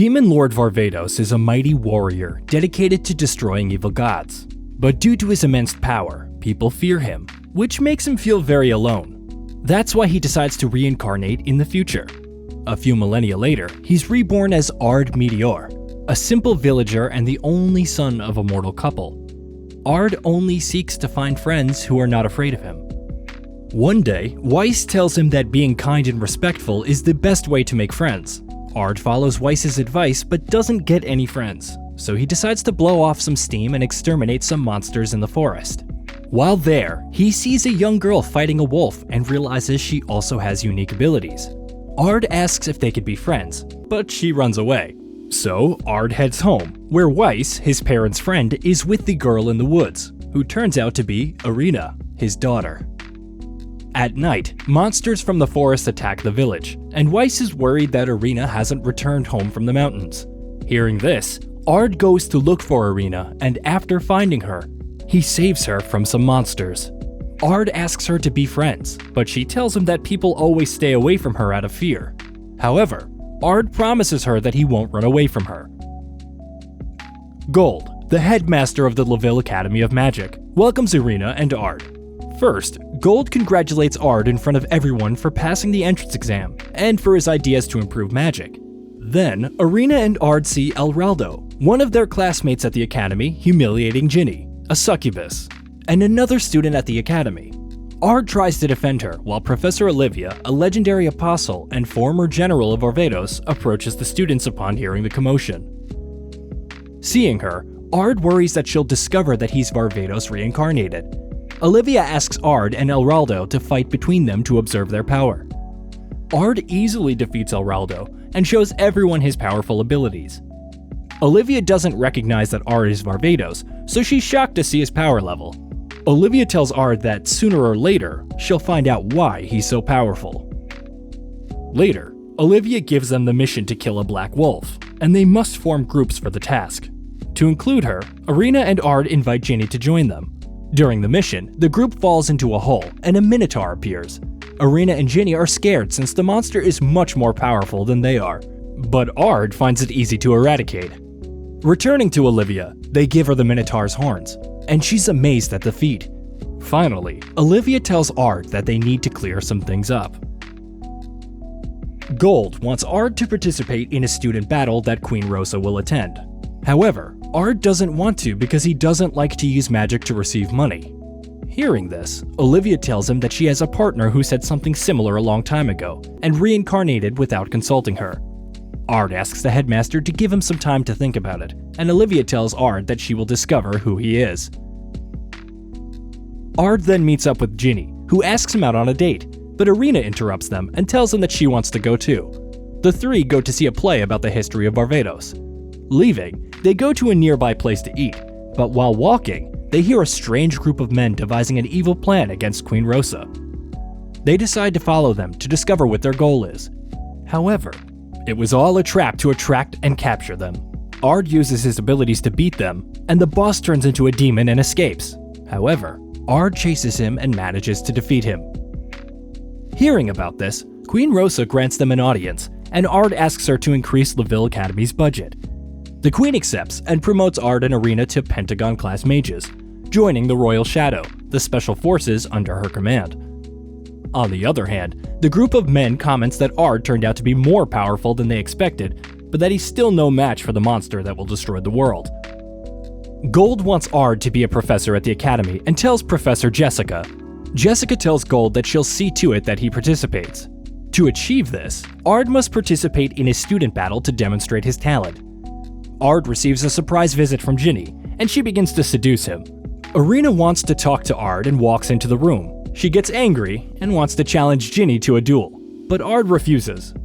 Demon Lord Varvatos is a mighty warrior dedicated to destroying evil gods. But due to his immense power, people fear him, which makes him feel very alone. That's why he decides to reincarnate in the future. A few millennia later, he's reborn as Ard Meteor, a simple villager and the only son of a mortal couple. Ard only seeks to find friends who are not afraid of him. One day, Weiss tells him that being kind and respectful is the best way to make friends. Ard follows Weiss's advice but doesn't get any friends, so he decides to blow off some steam and exterminate some monsters in the forest. While there, he sees a young girl fighting a wolf and realizes she also has unique abilities. Ard asks if they could be friends, but she runs away. So Ard heads home, where Weiss, his parents' friend, is with the girl in the woods, who turns out to be Irina, his daughter. At night, monsters from the forest attack the village, and Weiss is worried that Irina hasn't returned home from the mountains. Hearing this, Ard goes to look for Irina, and after finding her, he saves her from some monsters. Ard asks her to be friends, but she tells him that people always stay away from her out of fear. However, Ard promises her that he won't run away from her. Gold, the headmaster of the Leville Academy of Magic, welcomes Irina and Ard. First, Gold congratulates Ard in front of everyone for passing the entrance exam, and for his ideas to improve magic. Then, Irina and Ard see Elraldo, one of their classmates at the academy, humiliating Ginny, a succubus, and another student at the academy. Ard tries to defend her, while Professor Olivia, a legendary apostle and former general of Varvatos, approaches the students upon hearing the commotion. Seeing her, Ard worries that she'll discover that he's Varvatos reincarnated. Olivia asks Ard and Elraldo to fight between them to observe their power. Ard easily defeats Elraldo and shows everyone his powerful abilities. Olivia doesn't recognize that Ard is Varvatos, so she's shocked to see his power level. Olivia tells Ard that sooner or later, she'll find out why he's so powerful. Later, Olivia gives them the mission to kill a black wolf, and they must form groups for the task. To include her, Irina and Ard invite Ginny to join them. During the mission, the group falls into a hole and a minotaur appears. Irina and Ginny are scared since the monster is much more powerful than they are, but Ard finds it easy to eradicate. Returning to Olivia, they give her the minotaur's horns, and she's amazed at the feat. Finally, Olivia tells Ard that they need to clear some things up. Gold wants Ard to participate in a student battle that Queen Rosa will attend. However, Ard doesn't want to because he doesn't like to use magic to receive money. Hearing this, Olivia tells him that she has a partner who said something similar a long time ago and reincarnated without consulting her. Ard asks the headmaster to give him some time to think about it, and Olivia tells Ard that she will discover who he is. Ard then meets up with Ginny, who asks him out on a date, but Irina interrupts them and tells him that she wants to go too. The three go to see a play about the history of Varvatos. Leaving, they go to a nearby place to eat, but while walking, they hear a strange group of men devising an evil plan against Queen Rosa. They decide to follow them to discover what their goal is. However, it was all a trap to attract and capture them. Ard uses his abilities to beat them, and the boss turns into a demon and escapes. However, Ard chases him and manages to defeat him. Hearing about this, Queen Rosa grants them an audience, and Ard asks her to increase Leville Academy's budget. The Queen accepts and promotes Ard and Irina to Pentagon-class mages, joining the Royal Shadow, the special forces under her command. On the other hand, the group of men comments that Ard turned out to be more powerful than they expected, but that he's still no match for the monster that will destroy the world. Gold wants Ard to be a professor at the academy and tells Professor Jessica. Jessica tells Gold that she'll see to it that he participates. To achieve this, Ard must participate in a student battle to demonstrate his talent. Ard receives a surprise visit from Ginny, and she begins to seduce him. Irina wants to talk to Ard and walks into the room. She gets angry and wants to challenge Ginny to a duel, but Ard refuses.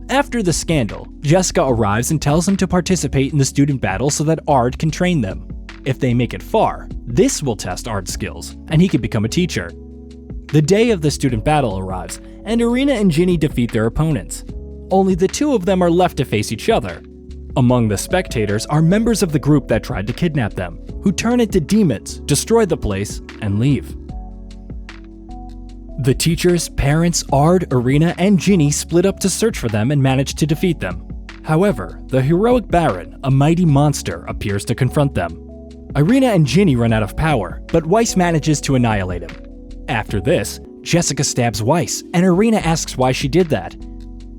After the scandal, Jessica arrives and tells him to participate in the student battle so that Ard can train them. If they make it far, this will test Ard's skills, and he can become a teacher. The day of the student battle arrives, and Irina and Ginny defeat their opponents. Only the two of them are left to face each other. Among the spectators are members of the group that tried to kidnap them, who turn into demons, destroy the place, and leave. The teachers, parents, Ard, Irina, and Ginny split up to search for them and manage to defeat them. However, the heroic Baron, a mighty monster, appears to confront them. Irina and Ginny run out of power, but Weiss manages to annihilate him. After this, Jessica stabs Weiss, and Irina asks why she did that.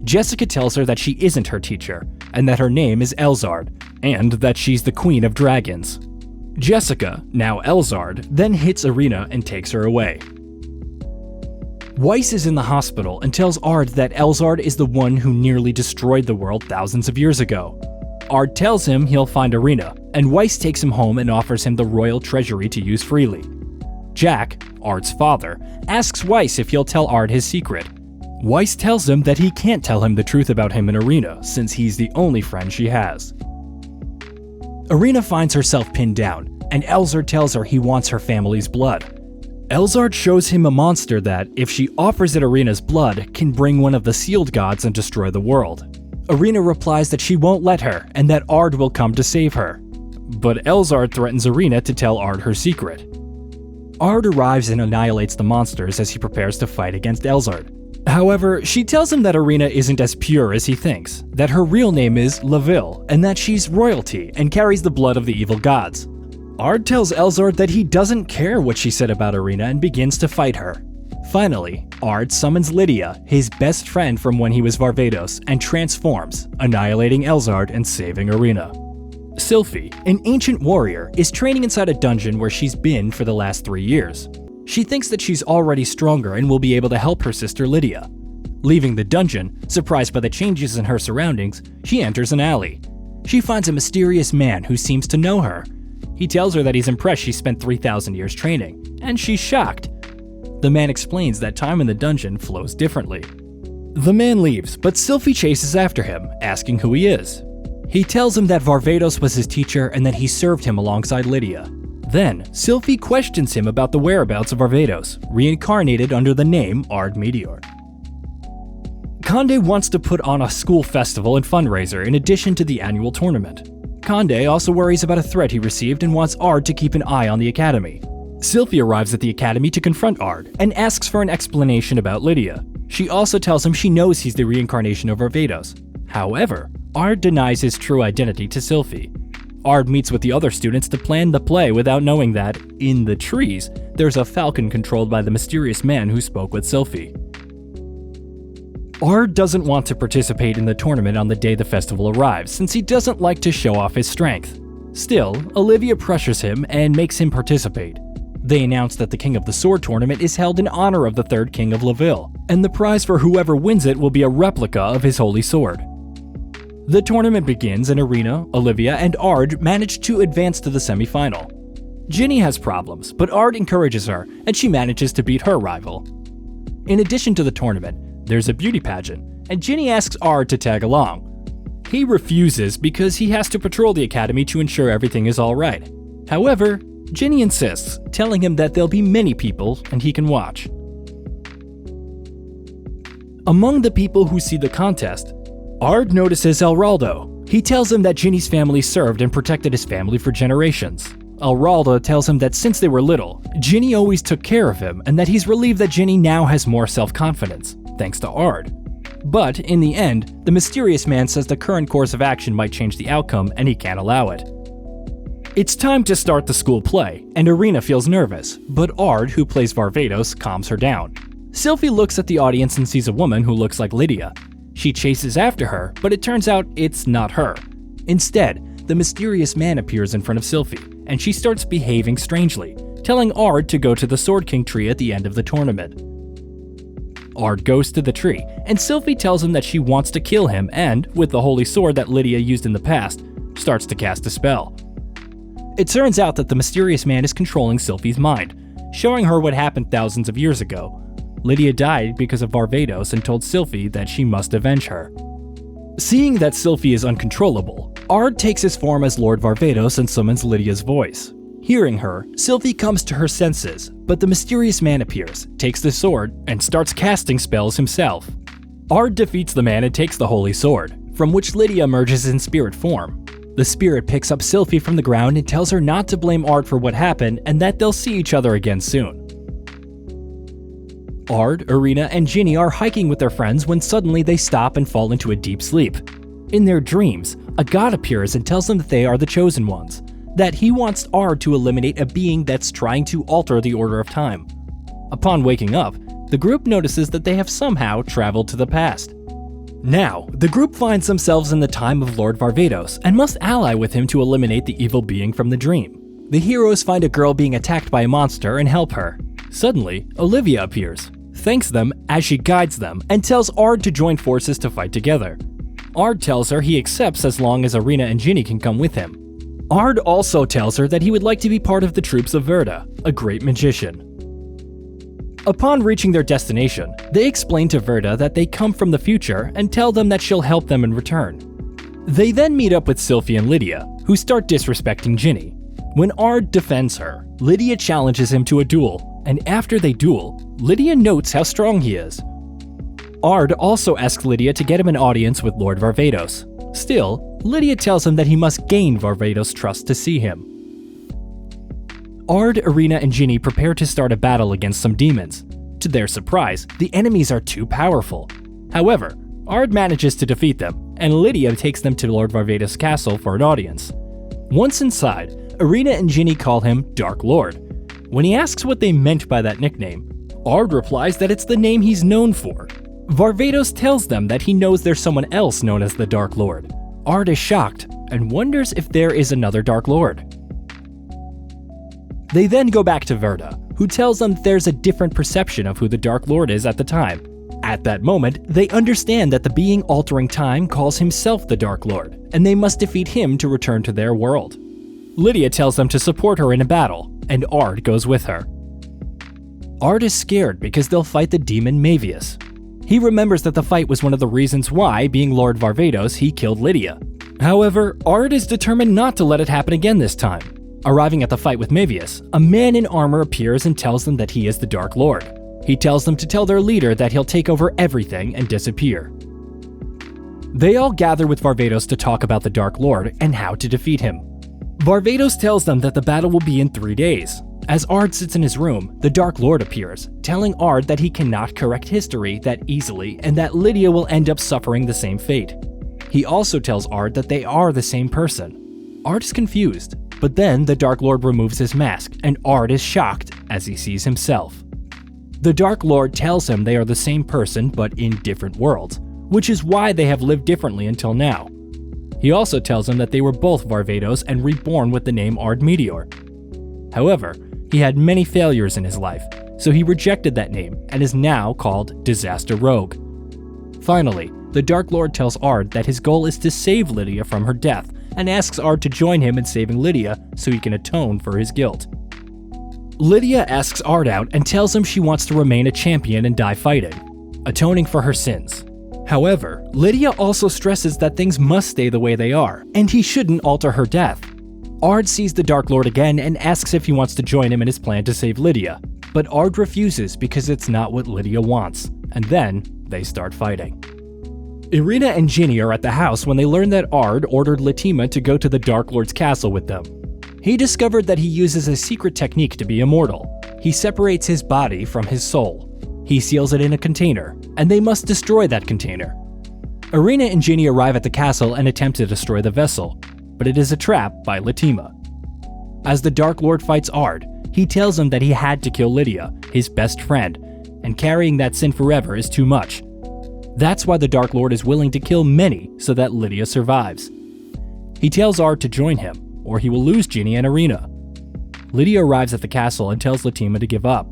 Jessica tells her that she isn't her teacher, and that her name is Elzard, and that she's the Queen of Dragons. Jessica, now Elzard, then hits Irina and takes her away. Weiss is in the hospital and tells Ard that Elzard is the one who nearly destroyed the world thousands of years ago. Ard tells him he'll find Irina, and Weiss takes him home and offers him the royal treasury to use freely. Jack, Ard's father, asks Weiss if he'll tell Ard his secret. Weiss tells him that he can't tell him the truth about him and Irina, since he's the only friend she has. Irina finds herself pinned down, and Elzard tells her he wants her family's blood. Elzard shows him a monster that, if she offers it Irina's blood, can bring one of the sealed gods and destroy the world. Irina replies that she won't let her, and that Ard will come to save her. But Elzard threatens Irina to tell Ard her secret. Ard arrives and annihilates the monsters as he prepares to fight against Elzard. However, she tells him that Irina isn't as pure as he thinks, that her real name is Laville, and that she's royalty and carries the blood of the evil gods. Ard tells Elzard that he doesn't care what she said about Irina and begins to fight her. Finally, Ard summons Lydia, his best friend from when he was Varvatos, and transforms, annihilating Elzard and saving Irina. Sylphie, an ancient warrior, is training inside a dungeon where she's been for the last 3 years. She thinks that she's already stronger and will be able to help her sister Lydia. Leaving the dungeon, surprised by the changes in her surroundings, she enters an alley. She finds a mysterious man who seems to know her. He tells her that he's impressed she spent 3,000 years training, and she's shocked. The man explains that time in the dungeon flows differently. The man leaves, but Sylphie chases after him, asking who he is. He tells him that Varvatos was his teacher and that he served him alongside Lydia. Then, Sylphie questions him about the whereabouts of Varvatos, reincarnated under the name Ard Meteor. Conde wants to put on a school festival and fundraiser in addition to the annual tournament. Conde also worries about a threat he received and wants Ard to keep an eye on the academy. Sylphie arrives at the academy to confront Ard and asks for an explanation about Lydia. She also tells him she knows he's the reincarnation of Varvatos. However, Ard denies his true identity to Sylphie. Ard meets with the other students to plan the play without knowing that, in the trees, there's a falcon controlled by the mysterious man who spoke with Sylphie. Ard doesn't want to participate in the tournament on the day the festival arrives, since he doesn't like to show off his strength. Still, Olivia pressures him and makes him participate. They announce that the King of the Sword tournament is held in honor of the third King of Laville, and the prize for whoever wins it will be a replica of his holy sword. The tournament begins and Irina, Olivia, and Ard manage to advance to the semi-final. Ginny has problems, but Ard encourages her, and she manages to beat her rival. In addition to the tournament, there's a beauty pageant, and Ginny asks Ard to tag along. He refuses because he has to patrol the academy to ensure everything is alright. However, Ginny insists, telling him that there'll be many people and he can watch. Among the people who see the contest, Ard notices Elraldo. He tells him that Ginny's family served and protected his family for generations. Elraldo tells him that since they were little, Ginny always took care of him and that he's relieved that Ginny now has more self-confidence, thanks to Ard. But in the end, the mysterious man says the current course of action might change the outcome and he can't allow it. It's time to start the school play, and Irina feels nervous, but Ard, who plays Varvatos, calms her down. Sylphie looks at the audience and sees a woman who looks like Lydia. She chases after her, but it turns out it's not her. Instead, the mysterious man appears in front of Sylphie, and she starts behaving strangely, telling Ard to go to the Sword King tree at the end of the tournament. Ard goes to the tree, and Sylphie tells him that she wants to kill him and, with the holy sword that Lydia used in the past, starts to cast a spell. It turns out that the mysterious man is controlling Sylphie's mind, showing her what happened thousands of years ago. Lydia died because of Varvatos and told Sylphie that she must avenge her. Seeing that Sylphie is uncontrollable, Ard takes his form as Lord Varvatos and summons Lydia's voice. Hearing her, Sylphie comes to her senses, but the mysterious man appears, takes the sword, and starts casting spells himself. Ard defeats the man and takes the holy sword, from which Lydia emerges in spirit form. The spirit picks up Sylphie from the ground and tells her not to blame Ard for what happened and that they'll see each other again soon. Ard, Irina, and Ginny are hiking with their friends when suddenly they stop and fall into a deep sleep. In their dreams, a god appears and tells them that they are the chosen ones, that he wants Ard to eliminate a being that's trying to alter the order of time. Upon waking up, the group notices that they have somehow traveled to the past. Now, the group finds themselves in the time of Lord Varvatos and must ally with him to eliminate the evil being from the dream. The heroes find a girl being attacked by a monster and help her. Suddenly, Olivia appears, thanks them as she guides them, and tells Ard to join forces to fight together. Ard tells her he accepts as long as Erina and Ginny can come with him. Ard also tells her that he would like to be part of the troops of Verda, a great magician. Upon reaching their destination, they explain to Verda that they come from the future and tell them that she'll help them in return. They then meet up with Sylphie and Lydia, who start disrespecting Ginny. When Ard defends her, Lydia challenges him to a duel, and after they duel, Lydia notes how strong he is. Ard also asks Lydia to get him an audience with Lord Varvatos. Still, Lydia tells him that he must gain Varvatos' trust to see him. Ard, Erina, and Ginny prepare to start a battle against some demons. To their surprise, the enemies are too powerful. However, Ard manages to defeat them, and Lydia takes them to Lord Varvatos' castle for an audience. Once inside, Erina and Ginny call him Dark Lord. When he asks what they meant by that nickname, Ard replies that it's the name he's known for. Varvatos tells them that he knows there's someone else known as the Dark Lord. Ard is shocked and wonders if there is another Dark Lord. They then go back to Verda, who tells them there's a different perception of who the Dark Lord is at the time. At that moment, they understand that the being altering time calls himself the Dark Lord, and they must defeat him to return to their world. Lydia tells them to support her in a battle, and Ard goes with her. Ard is scared because they'll fight the demon Mavius. He remembers that the fight was one of the reasons why, being Lord Varvatos, he killed Lydia. However, Ard is determined not to let it happen again this time. Arriving at the fight with Mavius, a man in armor appears and tells them that he is the Dark Lord. He tells them to tell their leader that he'll take over everything and disappear. They all gather with Varvatos to talk about the Dark Lord and how to defeat him. Varvatos tells them that the battle will be in 3 days. As Ard sits in his room, the Dark Lord appears, telling Ard that he cannot correct history that easily and that Lydia will end up suffering the same fate. He also tells Ard that they are the same person. Ard is confused, but then the Dark Lord removes his mask and Ard is shocked as he sees himself. The Dark Lord tells him they are the same person but in different worlds, which is why they have lived differently until now. He also tells him that they were both Varvatos and reborn with the name Ard Meteor. However, he had many failures in his life, so he rejected that name and is now called Disaster Rogue. Finally, the Dark Lord tells Ard that his goal is to save Lydia from her death and asks Ard to join him in saving Lydia so he can atone for his guilt. Lydia asks Ard out and tells him she wants to remain a champion and die fighting, atoning for her sins. However, Lydia also stresses that things must stay the way they are, and he shouldn't alter her death. Ard sees the Dark Lord again and asks if he wants to join him in his plan to save Lydia, but Ard refuses because it's not what Lydia wants, and then they start fighting. Erina and Ginny are at the house when they learn that Ard ordered Latima to go to the Dark Lord's castle with them. He discovered that he uses a secret technique to be immortal. He separates his body from his soul. He seals it in a container, and they must destroy that container. Erina and Ginny arrive at the castle and attempt to destroy the vessel, but it is a trap by Latima. As the Dark Lord fights Ard, he tells him that he had to kill Lydia, his best friend, and carrying that sin forever is too much. That's why the Dark Lord is willing to kill many so that Lydia survives. He tells Ard to join him, or he will lose Ginny and Erina. Lydia arrives at the castle and tells Latima to give up.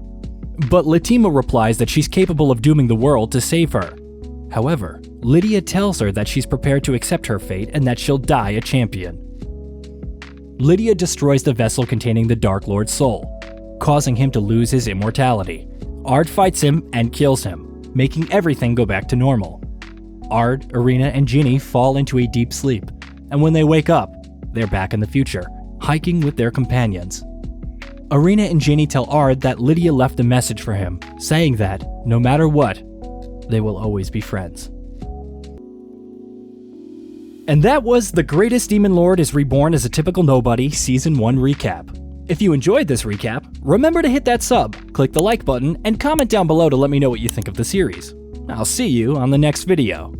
But Latima replies that she's capable of dooming the world to save her. However, Lydia tells her that she's prepared to accept her fate and that she'll die a champion. Lydia destroys the vessel containing the Dark Lord's soul, causing him to lose his immortality. Ard fights him and kills him, making everything go back to normal. Ard, Erina, and Ginny fall into a deep sleep, and when they wake up, they're back in the future, hiking with their companions. Erina and Ginny tell Ard that Lydia left a message for him, saying that, no matter what, they will always be friends. And that was The Greatest Demon Lord is Reborn as a Typical Nobody Season 1 recap. If you enjoyed this recap, remember to hit that sub, click the like button, and comment down below to let me know what you think of the series. I'll see you on the next video.